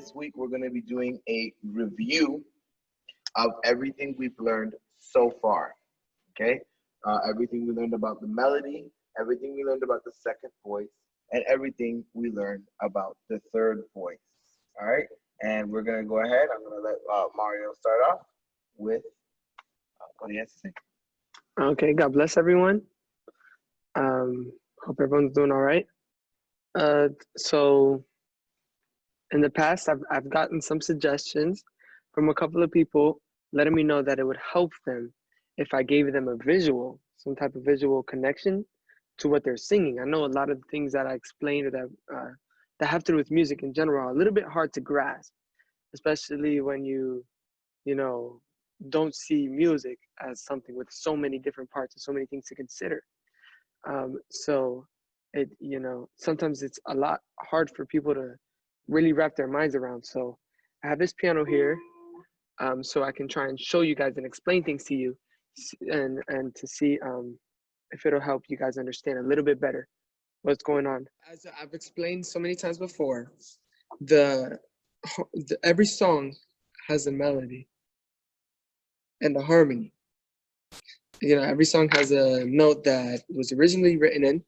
this week we're going to be doing a review of everything we've learned so far. Okay, everything we learned about the melody, everything we learned about the second voice, and everything we learned about the third voice. All right, and we're going to go ahead. I'm going to let Mario start off with what he has to say. Okay, God bless everyone. Hope everyone's doing all right. So in the past, I've gotten some suggestions from a couple of people letting me know that it would help them if I gave them a visual, some type of visual connection to what they're singing. I know a lot of the things that I explained that have to do with music in general are a little bit hard to grasp, especially when you don't see music as something with so many different parts and so many things to consider. So sometimes it's a lot hard for people to really wrap their minds around. So I have this piano here, so I can try and show you guys and explain things to you, and to see if it'll help you guys understand a little bit better what's going on. As I've explained so many times before, every song has a melody and a harmony. Every song has a note that was originally written in,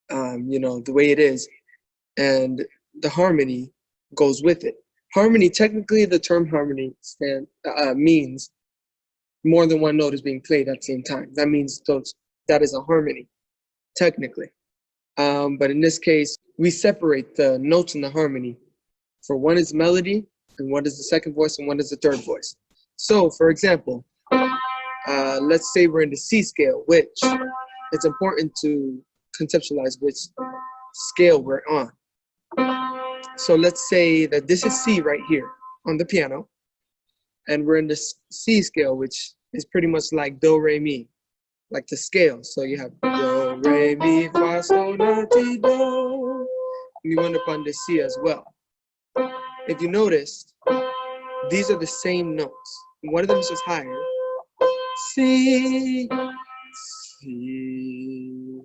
the way it is, and the harmony goes with it. Harmony, technically, the term harmony means more than one note is being played at the same time. That means that is a harmony, technically. But in this case, we separate the notes in the harmony. For one is melody, and one is the second voice, and one is the third voice. So, for example, let's say we're in the C scale, which it's important to conceptualize which scale we're on. So let's say that this is C right here on the piano, and we're in the C scale, which is pretty much like do, re, mi, like the scale. So you have do, re, mi, fa, sol, la, ti, do. And you end up on the C as well. If you noticed, these are the same notes. One of them is just higher. C, C.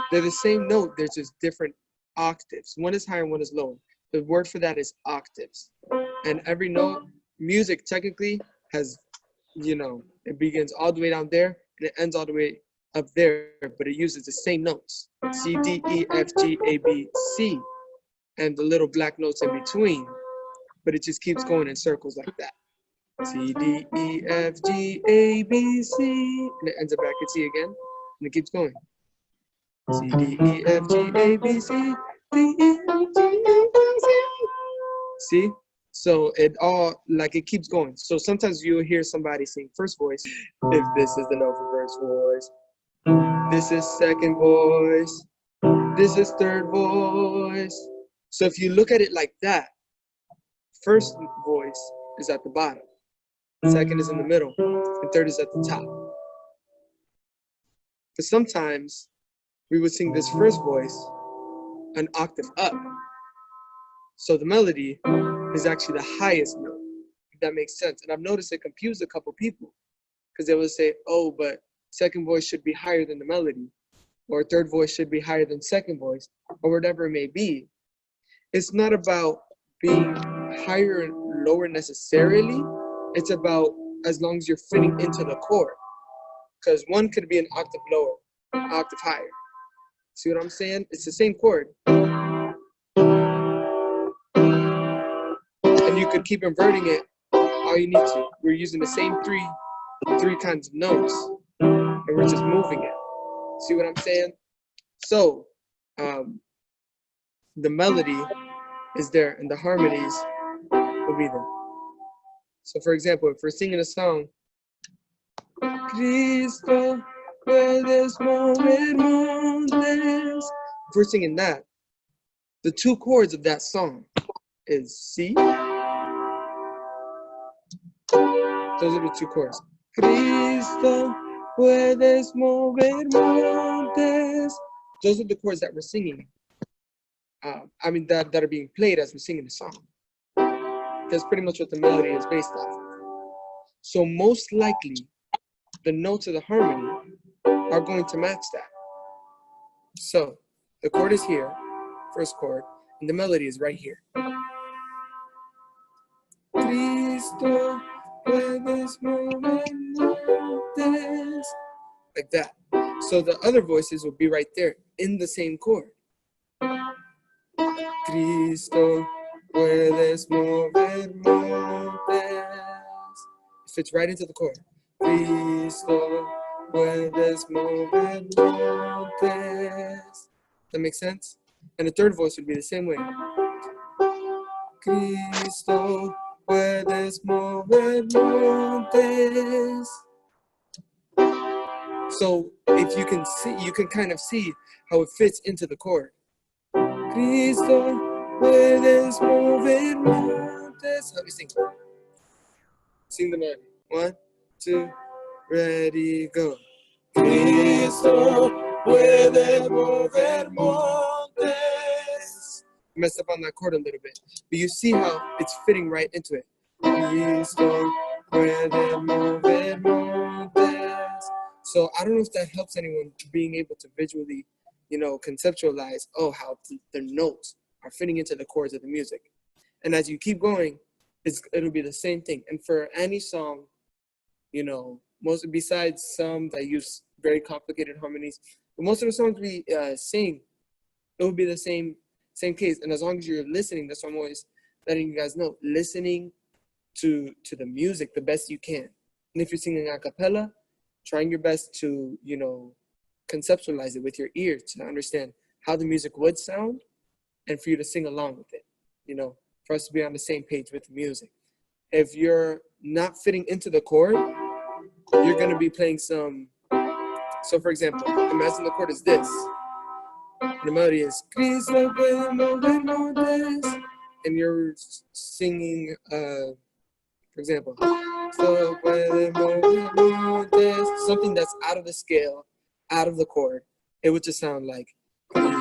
They're the same note, they're just different octaves. One is higher, one is lower. The word for that is octaves. And every note, music technically has, it begins all the way down there and it ends all the way up there, but it uses the same notes. C, D, E, F, G, A, B, C. And the little black notes in between. But it just keeps going in circles like that. C, D, E, F, G, A, B, C. And it ends up back at C again. And it keeps going. C, D, E, F, G, A, B, C. D, E, F, G, A, B, C. See? So it keeps going. So sometimes you'll hear somebody sing first voice. If this is the note for first voice. This is second voice. This is third voice. So if you look at it like that, first voice is at the bottom. Second is in the middle, and third is at the top. But sometimes we would sing this first voice an octave up. So the melody is actually the highest note, if that makes sense. And I've noticed it confused a couple people because they would say, oh, but second voice should be higher than the melody, or third voice should be higher than second voice, or whatever it may be. It's not about being higher and lower necessarily. It's about as long as you're fitting into the chord. Because one could be an octave lower, an octave higher. See what I'm saying? It's the same chord. And you could keep inverting it all you need to. We're using the same three kinds of notes, and we're just moving it. See what I'm saying? So, the melody is there, and the harmonies will be there. So, for example, if we're singing a song, Cristo, puedes mover montes. If we're singing that, the two chords of that song is C. Those are the two chords. Cristo, puedes mover montes. Those are the chords that we're singing. That are being played as we're singing the song. That's pretty much what the melody is based off of. So most likely, the notes of the harmony are going to match that. So the chord is here, first chord, and the melody is right here. Cristo, puedes movernos. Like that. So the other voices will be right there in the same chord. Cristo, puedes mover montes. It fits right into the chord. Cristo, puedes mover montes. That makes sense? And the third voice would be the same way. Cristo, puedes mover montes. So if you can see, you can kind of see how it fits into the chord. Cristo, puedes mover montes. How do you sing? Sing the melody. 1, 2, ready, go. Cristo, puede mover montes. Messed up on that chord a little bit, but you see how it's fitting right into it. Cristo, puede mover montes. So I don't know if that helps anyone being able to visually, conceptualize, how the notes are fitting into the chords of the music. And as you keep going, it'll be the same thing. And for any song, most besides some that use very complicated harmonies, but most of the songs we sing, it will be the same case. And as long as you're listening, that's what I'm always letting you guys know, listening to the music the best you can. And if you're singing a cappella, trying your best to, conceptualize it with your ears to understand how the music would sound and for you to sing along with it, for us to be on the same page with the music. If you're not fitting into the chord, you're going to be playing some. So for example, imagine the chord is this. The melody is, and you're singing, for example, something that's out of the scale, out of the chord. It would just sound like, I don't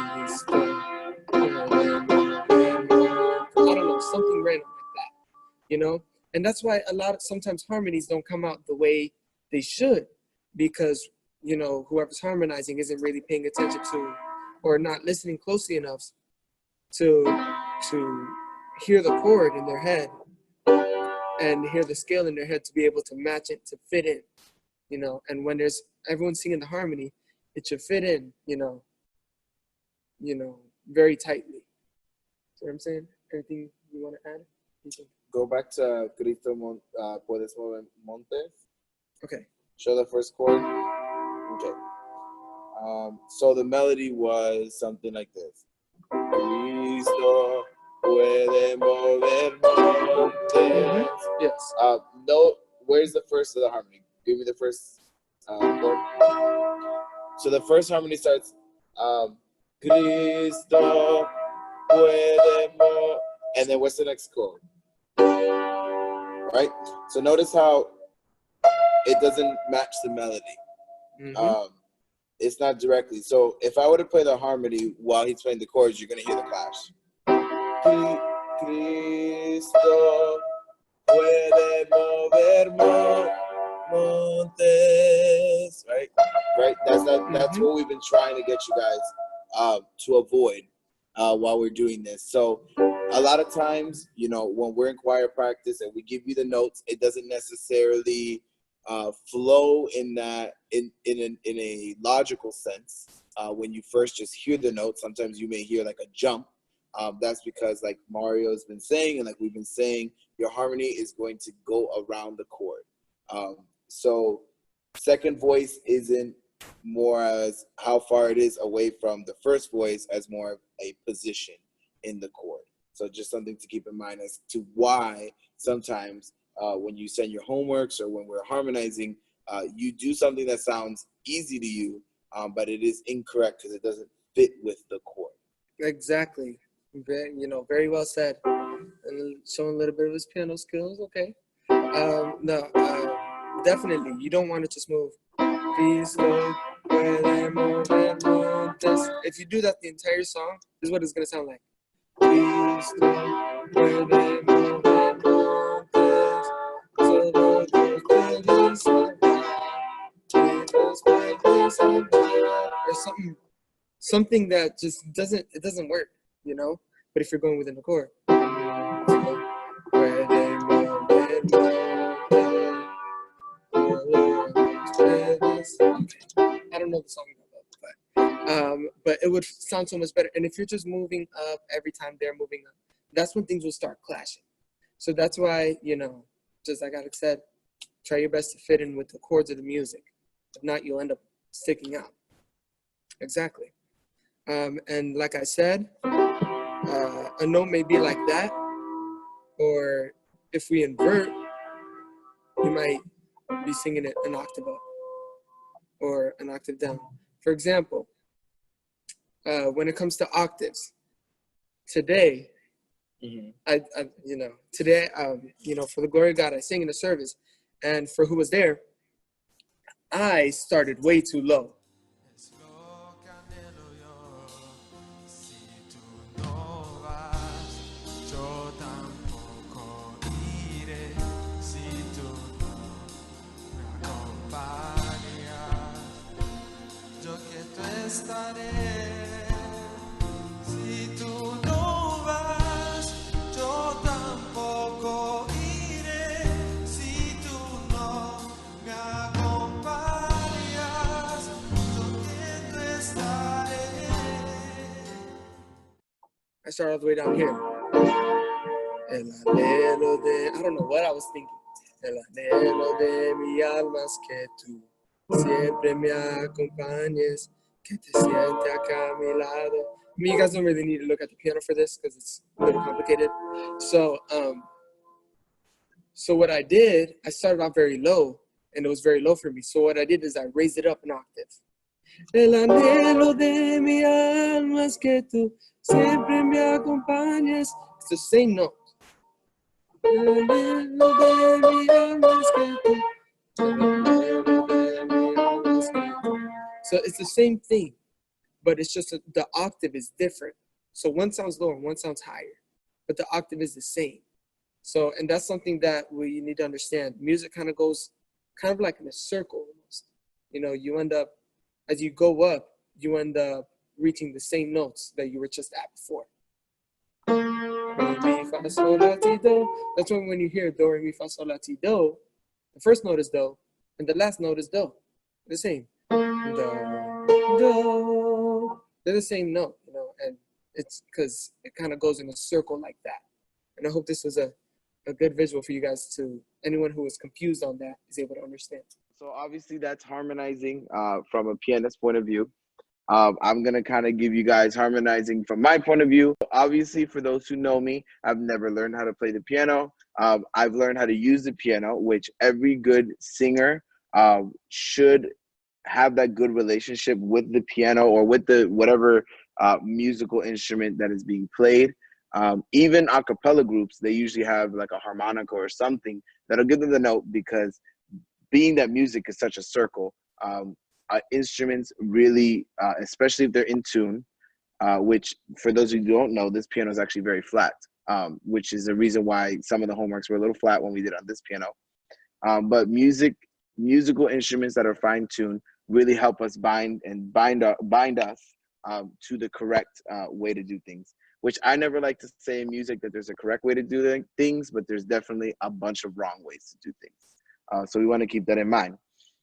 know, something random like that, And that's why sometimes harmonies don't come out the way they should, because, whoever's harmonizing isn't really paying attention to, or not listening closely enough to hear the chord in their head and hear the scale in their head to be able to match it, to fit in, and when there's everyone singing the harmony, it should fit in, very tightly. See what I'm saying? Anything you want to add? Go back to Cristo, puedes mover montes. Okay. Show the first chord. Okay. So the melody was something like this. Cristo puede mover montes. Yes. No, where's the first of the harmony? Give me the first chord. So the first harmony starts, Cristo puede mover, and then what's the next chord? Right? So notice how it doesn't match the melody. Mm-hmm. It's not directly. So if I were to play the harmony while he's playing the chords, you're going to hear the clash. Cristo puede mover montes. Right? That's what we've been trying to get you guys to avoid while we're doing this. So a lot of times, when we're in choir practice and we give you the notes, it doesn't necessarily flow in that in a logical sense. When you first just hear the notes, sometimes you may hear like a jump. That's because, like Mario's been saying, and like we've been saying, your harmony is going to go around the chord. So second voice isn't more as how far it is away from the first voice as more of a position in the chord. So just something to keep in mind as to why sometimes when you send your homeworks or when we're harmonizing, you do something that sounds easy to you, but it is incorrect because it doesn't fit with the chord. Exactly. Very well said. And showing a little bit of his piano skills. Okay. Definitely. You don't want to just move. If you do that the entire song, this is what it's going to sound like. Or something that just doesn't work, But if you're going within the chord, I don't know the song but it would sound so much better. And if you're just moving up every time they're moving up, that's when things will start clashing. So that's why, just like Alex said, try your best to fit in with the chords of the music. If not, you'll end up sticking out. Exactly. And like I said, a note may be like that, or if we invert, you might be singing it an octave up or an octave down. For example, when it comes to octaves, today, today, for the glory of God, I sing in the service, and for who was there, I started way too low. I started all the way down here. I don't know what I was thinking. El anhelo de mi alma es que tú siempre me acompañes, que te siente acá a mi lado. I mean, you guys don't really need to look at the piano for this because it's a little complicated. So what I did, I started off very low, and it was very low for me. So what I did is I raised it up an octave. El anhelo de mi alma es que tú siempre me acompañes. It's the same note. El anhelo de mi alma es que tú. El anhelo de mi alma es que tú. So it's the same thing, but it's just the octave is different. So one sounds lower, one sounds higher, but the octave is the same. So, and that's something that we need to understand. Music kind of goes kind of like in a circle almost. You end up, as you go up, you end up reaching the same notes that you were just at before. Re, mi, fa, sol, la, ti, do. That's when you hear do, re, mi, fa, sol, la, ti, do, the first note is do, and the last note is do. They're the same. Do, do. They're the same note, and it's because it kind of goes in a circle like that. And I hope this was a good visual for you guys to, anyone who is confused on that is able to understand. So obviously that's harmonizing from a pianist point of view. I'm going to kind of give you guys harmonizing from my point of view. Obviously, for those who know me, I've never learned how to play the piano. I've learned how to use the piano, which every good singer should have that good relationship with the piano or with the whatever musical instrument that is being played. Even a cappella groups, they usually have like a harmonica or something that'll give them the note, because being that music is such a circle, instruments really, especially if they're in tune, which for those who don't know, this piano is actually very flat, which is the reason why some of the homeworks were a little flat when we did on this piano. But musical instruments that are fine-tuned really help us bind us to the correct way to do things. Which I never like to say in music that there's a correct way to do things, but there's definitely a bunch of wrong ways to do things. So we want to keep that in mind.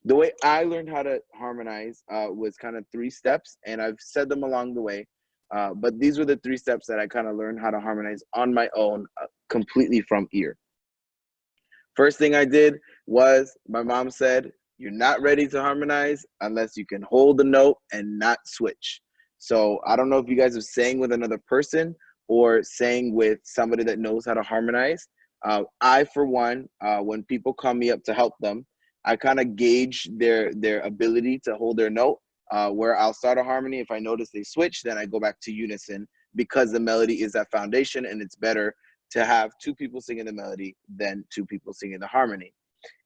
The way I learned how to harmonize was kind of 3 steps, and I've said them along the way. But these were the 3 steps that I kind of learned how to harmonize on my own, completely from ear. First thing I did was, my mom said, you're not ready to harmonize unless you can hold the note and not switch. So I don't know if you guys are sang with another person or sang with somebody that knows how to harmonize. I, for one, when people call me up to help them, I kind of gauge their ability to hold their note, where I'll start a harmony. If I notice they switch, then I go back to unison, because the melody is that foundation, and it's better to have 2 people singing the melody than 2 people singing the harmony.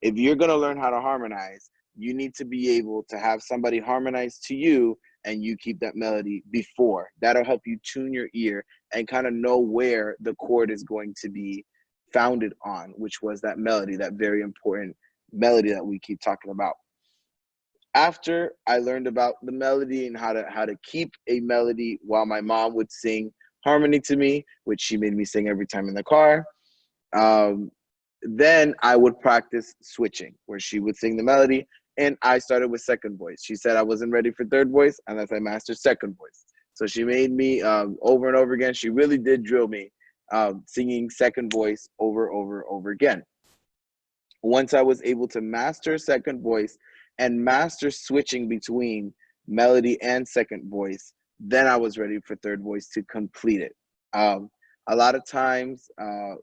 If you're going to learn how to harmonize, you need to be able to have somebody harmonize to you, and you keep that melody before. That'll help you tune your ear and kind of know where the chord is going to be founded on, which was that melody, that very important melody that we keep talking about. After I learned about the melody and how to keep a melody while my mom would sing harmony to me, which she made me sing every time in the car, then I would practice switching, where she would sing the melody and I started with second voice. She said I wasn't ready for third voice unless I mastered second voice. So she made me over and over again. She really did drill me singing second voice over again. Once I was able to master second voice and master switching between melody and second voice, then I was ready for third voice to complete it. A lot of times, I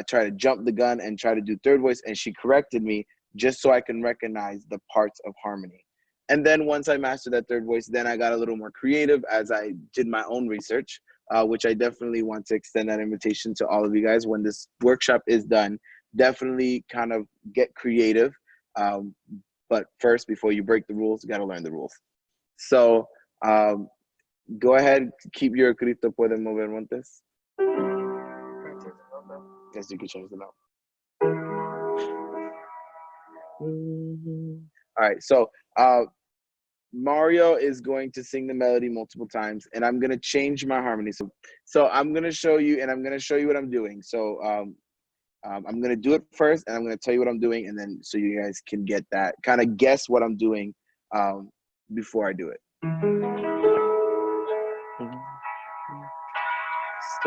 try to jump the gun and try to do third voice, and she corrected me just so I can recognize the parts of harmony. And then once I mastered that third voice, then I got a little more creative as I did my own research, which I definitely want to extend that invitation to all of you guys. When this workshop is done, definitely kind of get creative. But first, before you break the rules, you got to learn the rules. So go ahead, keep your Cristo puede mover montes. Guess you can change them out. All right, so Mario is going to sing the melody multiple times, and I'm going to change my harmony. So I'm going to show you, and I'm going to show you what I'm doing. So I'm going to do it first, and I'm going to tell you what I'm doing, and then so you guys can get that, kind of guess what I'm doing before I do it.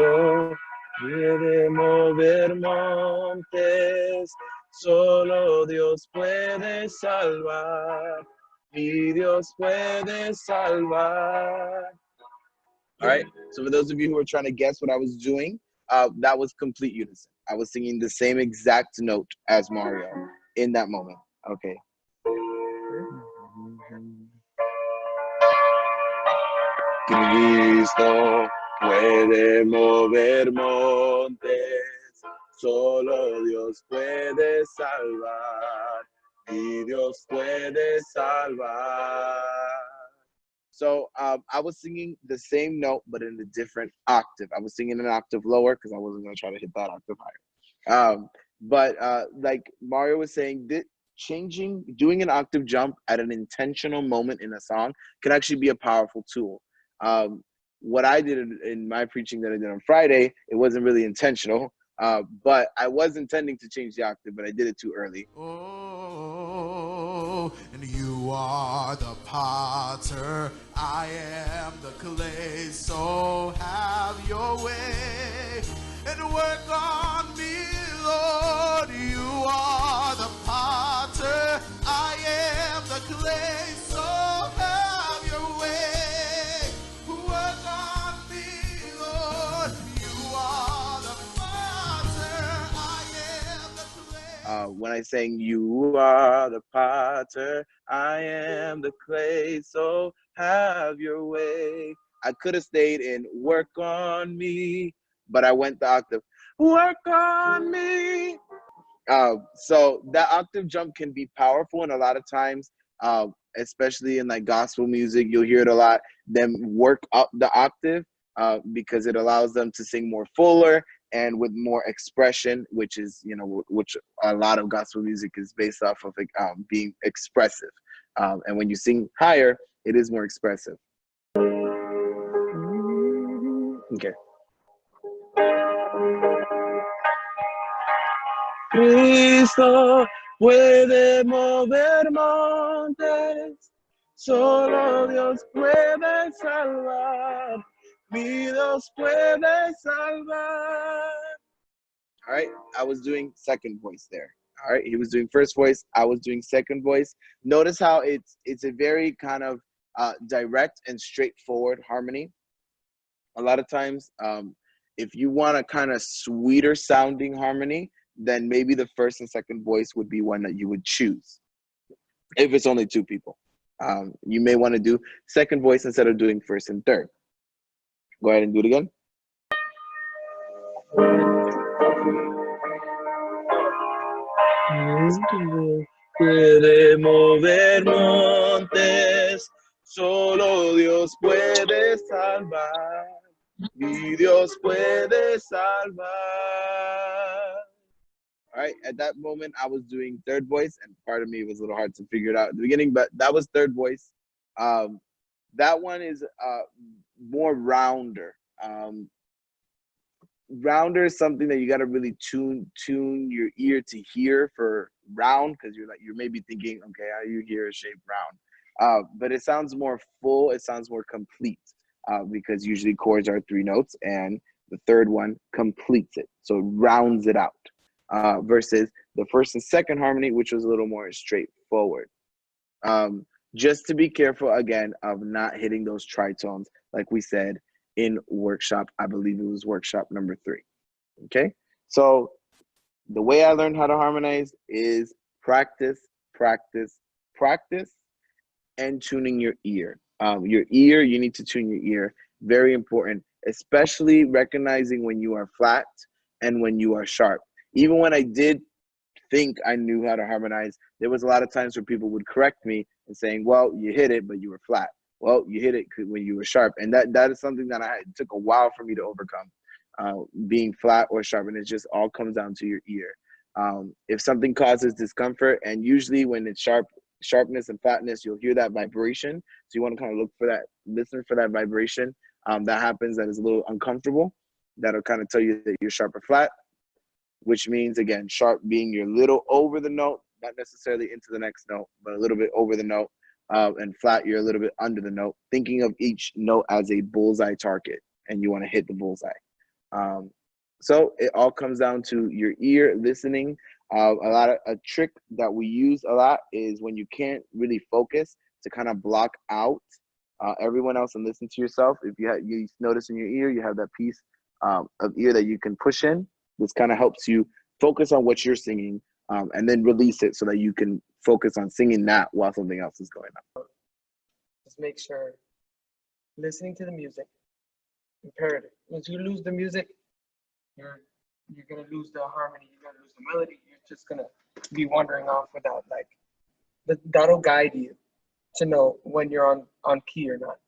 Esto puede mover montes, solo Dios puede salvar, mi Dios puede salvar. All right, so for those of you who are trying to guess what I was doing, that was complete unison. I was singing the same exact note as Mario in that moment. Okay. Cristo puede mover montes, solo Dios puede salvar, y Dios puede salvar. So I was singing the same note, but in a different octave. I was singing an octave lower because I wasn't going to try to hit that octave higher. But like Mario was saying, doing an octave jump at an intentional moment in a song can actually be a powerful tool. What I did in my preaching that I did on Friday, it wasn't really intentional, but I was intending to change the octave, but I did it too early. Oh, and you are the potter, I am the clay, so have your way and work on me, Lord. You are the potter, I am the clay, so have your way. Work on me, Lord. You are the potter, I am the clay. When I sang, you are the potter, I am the clay, so have your way. I could have stayed in work on me, but I went the octave, work on me. So that octave jump can be powerful, and a lot of times, especially in like gospel music, you'll hear it a lot, them work up the octave because it allows them to sing more fuller and with more expression, which is, which a lot of gospel music is based off of being expressive. And when you sing higher, it is more expressive. Okay. Cristo puede mover montes, solo Dios puede salvar, mi Dios puede salvar. All right, I was doing second voice there. All right, he was doing first voice, I was doing second voice. Notice how it's a very kind of direct and straightforward harmony. A lot of times, if you want a kind of sweeter sounding harmony, then maybe the first and second voice would be one that you would choose. If it's only two people, you may want to do second voice instead of doing first and third. Go ahead and do it again. Puede mover montes, solo Dios puede salvar, mi Dios puede salvar. All right, at that moment, I was doing third voice, and part of me was a little hard to figure it out at the beginning, but that was third voice. That one is more rounder. rounder is something that you got to really tune your ear to hear for round, because you're maybe thinking, okay, how do you hear a shape round? But it sounds more full, it sounds more complete, because usually chords are 3 notes and the third one completes it, so it rounds it out, versus the first and second harmony, which was a little more straightforward. Just to be careful again of not hitting those tritones, like we said in workshop, I believe it was workshop number 3. Okay, so the way I learned how to harmonize is practice, practice, practice, and tuning your ear. You need to tune your ear. Very important, especially recognizing when you are flat and when you are sharp. Even when I did think I knew how to harmonize, there was a lot of times where people would correct me and saying, well, you hit it, but you were flat. Well, you hit it when you were sharp. And that is something that it took a while for me to overcome, being flat or sharp. And it just all comes down to your ear. If something causes discomfort, and usually when it's sharpness and flatness, you'll hear that vibration. So you want to kind of listen for that vibration that happens, that is a little uncomfortable. That'll kind of tell you that you're sharp or flat, which means, again, sharp being you're a little over the note, not necessarily into the next note, but a little bit over the note, and flat, you're a little bit under the note, thinking of each note as a bullseye target, and you want to hit the bullseye. So it all comes down to your ear listening. A trick that we use a lot is when you can't really focus, to kind of block out everyone else and listen to yourself. If you notice in your ear, you have that piece of ear that you can push in. This kind of helps you focus on what you're singing, and then release it so that you can focus on singing that while something else is going on. Just make sure listening to the music, imperative. Once you lose the music, you're gonna lose the harmony, you're gonna lose the melody, you're just gonna be wandering off without that'll guide you to know when you're on key or not.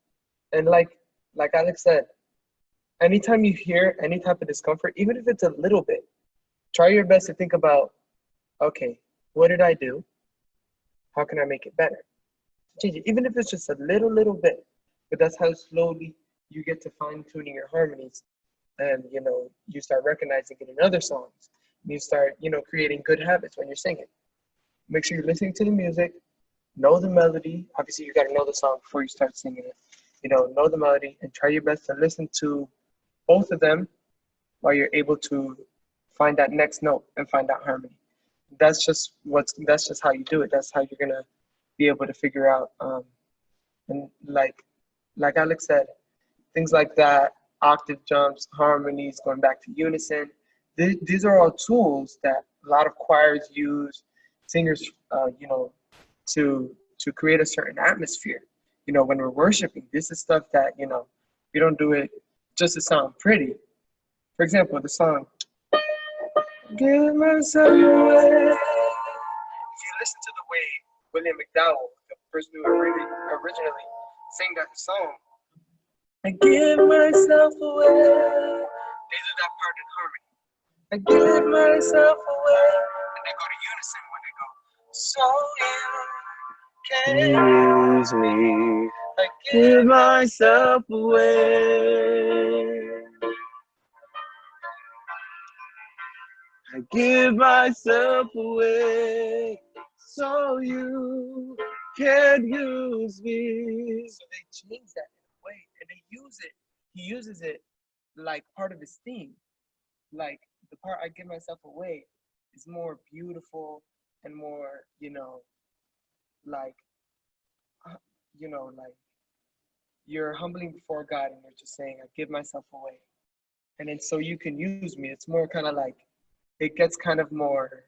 And like Alex said, anytime you hear any type of discomfort, even if it's a little bit, try your best to think about, okay, what did I do? How can I make it better? Change it, even if it's just a little bit. But that's how slowly you get to fine tuning your harmonies, and you start recognizing it in other songs. You start creating good habits when you're singing. Make sure you're listening to the music, know the melody. Obviously, you got to know the song before you start singing it. Know the melody, and try your best to listen to both of them while you're able to find that next note and find that harmony. That's just how you do it. That's how you're gonna be able to figure out. And like Alex said, things like that, octave jumps, harmonies, going back to unison. These are all tools that a lot of choirs use, singers, to create a certain atmosphere. When we're worshiping, this is stuff that we don't do it just to sound pretty. For example, the song "Give Myself Away." If you listen to the way William McDowell, the person who originally sang that song, I give myself away. They do that part in harmony. I give myself away, and they go to unison when they go. So you can Use me. I Give myself away. I give myself away so you can use me. So they change that in a way, and they use it. He uses it like part of his theme. Like the part I give myself away is more beautiful and more, like you're humbling before God, and you're just saying, I give myself away. And then so you can use me. It's more kind of like, it gets kind of more,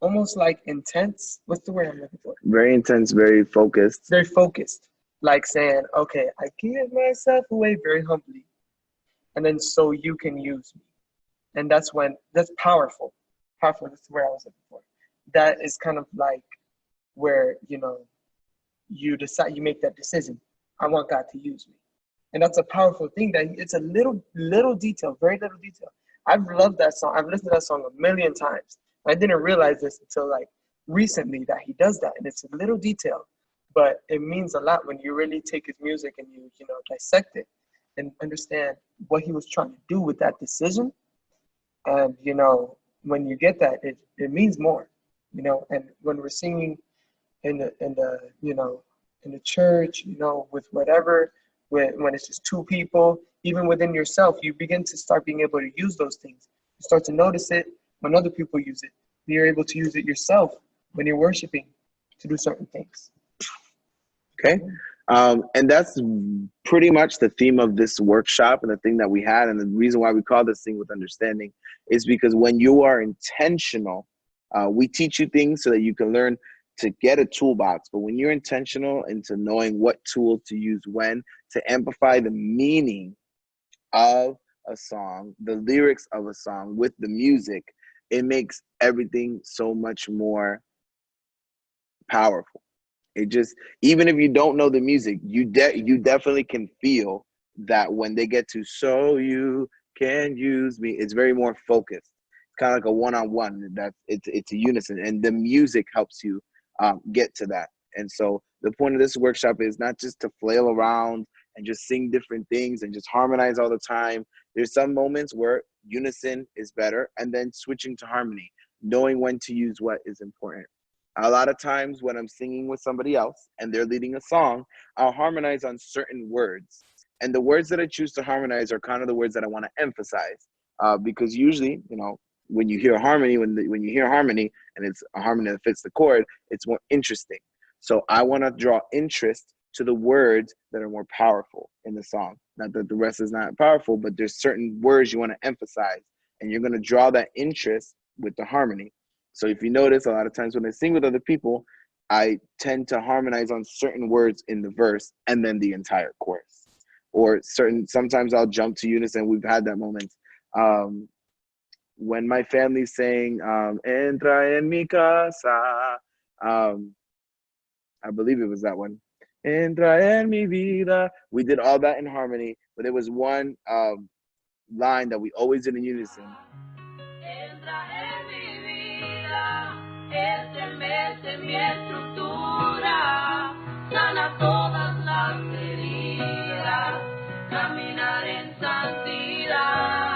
almost like intense. What's the word I'm looking for? Very intense, very focused. Very focused. Like saying, okay, I give myself away very humbly. And then so you can use me. And that's powerful. Powerful, that's the word I was looking for. That is kind of like where, you decide, you make that decision. I want God to use me. And that's a powerful thing, that it's a little detail, very little detail. I've loved that song. I've listened to that song a million times. I didn't realize this until like recently, that he does that. And it's a little detail, but it means a lot when you really take his music and you dissect it. and understand what he was trying to do with that decision. And you know, when you get that, it means more. You know, and when we're singing in the you know, in the church, you know, with whatever, when it's just two people, even within yourself, you begin to start being able to use those things. You start to notice it when other people use it. You're able to use it yourself when you're worshiping to do certain things. Okay. And that's pretty much the theme of this workshop and the thing that we had. And the reason why we call this thing with understanding is because when you are intentional, we teach you things so that you can learn to get a toolbox. But when you're intentional into knowing what tools to use when to amplify the meaning of a song, the lyrics of a song with the music, it makes everything so much more powerful. It just, even if you don't know the music, you definitely can feel that when they get to "so you can use me," it's very more focused. It's kind of like a one-on-one. That it's a unison, and the music helps you get to that. And so the point of this workshop is not just to flail around and just sing different things and just harmonize all the time. There's some moments where unison is better, and then switching to harmony, knowing when to use what is important. A lot of times when I'm singing with somebody else and they're leading a song, I'll harmonize on certain words. And the words that I choose to harmonize are kind of the words that I want to emphasize. Because usually, you know, when you hear harmony, when you hear harmony and it's a harmony that fits the chord, it's more interesting. So I want to draw interest to the words that are more powerful in the song. Not that the rest is not powerful, but there's certain words you want to emphasize. And you're going to draw that interest with the harmony. So if you notice, a lot of times when I sing with other people, I tend to harmonize on certain words in the verse and then the entire chorus. Or sometimes I'll jump to unison. We've had that moment. When my family sang "Entra en mi casa," I believe it was that one. "Entra en mi vida." We did all that in harmony, but there was one line that we always did in unison. Entra en mi vida, es el mes de mi estructura, sana todas las heridas, caminar en santidad.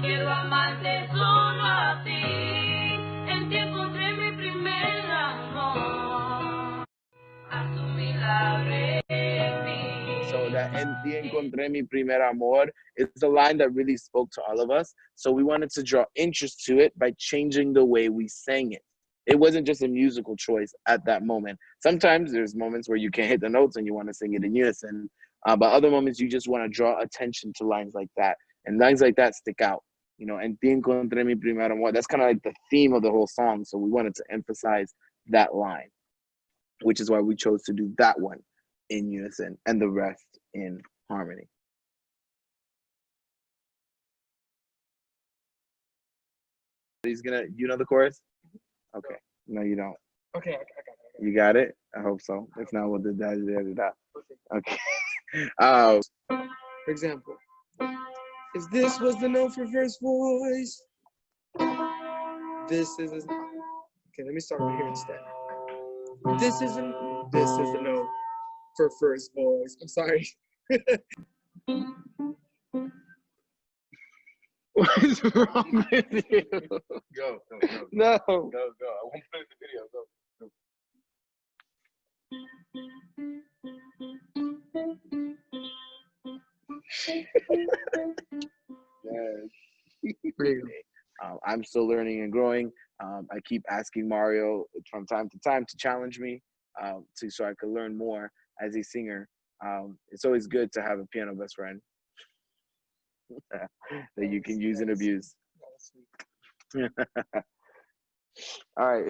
Quiero amarte solo a ti, en ti encontré mi primer amor, a tu milagro en mí. So that "en ti encontré mi primer amor" is a line that really spoke to all of us. So we wanted to draw interest to it by changing the way we sang it. It wasn't just a musical choice at that moment. Sometimes there's moments where you can't hit the notes and you want to sing it in unison. But other moments you just want to draw attention to lines like that. And lines like that stick out. You know, "En ti encontré mi primer amor." That's kind of like the theme of the whole song. So we wanted to emphasize that line, which is why we chose to do that one in unison and the rest in harmony. You know the chorus? Okay. No, you don't. Okay, I got it. You got it? I hope so. If not, we'll do that. Okay. For example, if this was the note for first voice, this is okay. Let me start right here instead. This is the note for first voice. I'm sorry. What is wrong with you? Go. No. Go. I won't play the video. Go. Yes. There you I'm still learning and growing. I keep asking Mario from time to time to challenge me, so I could learn more as a singer. It's always good to have a piano best friend that you can use and abuse. go. All right.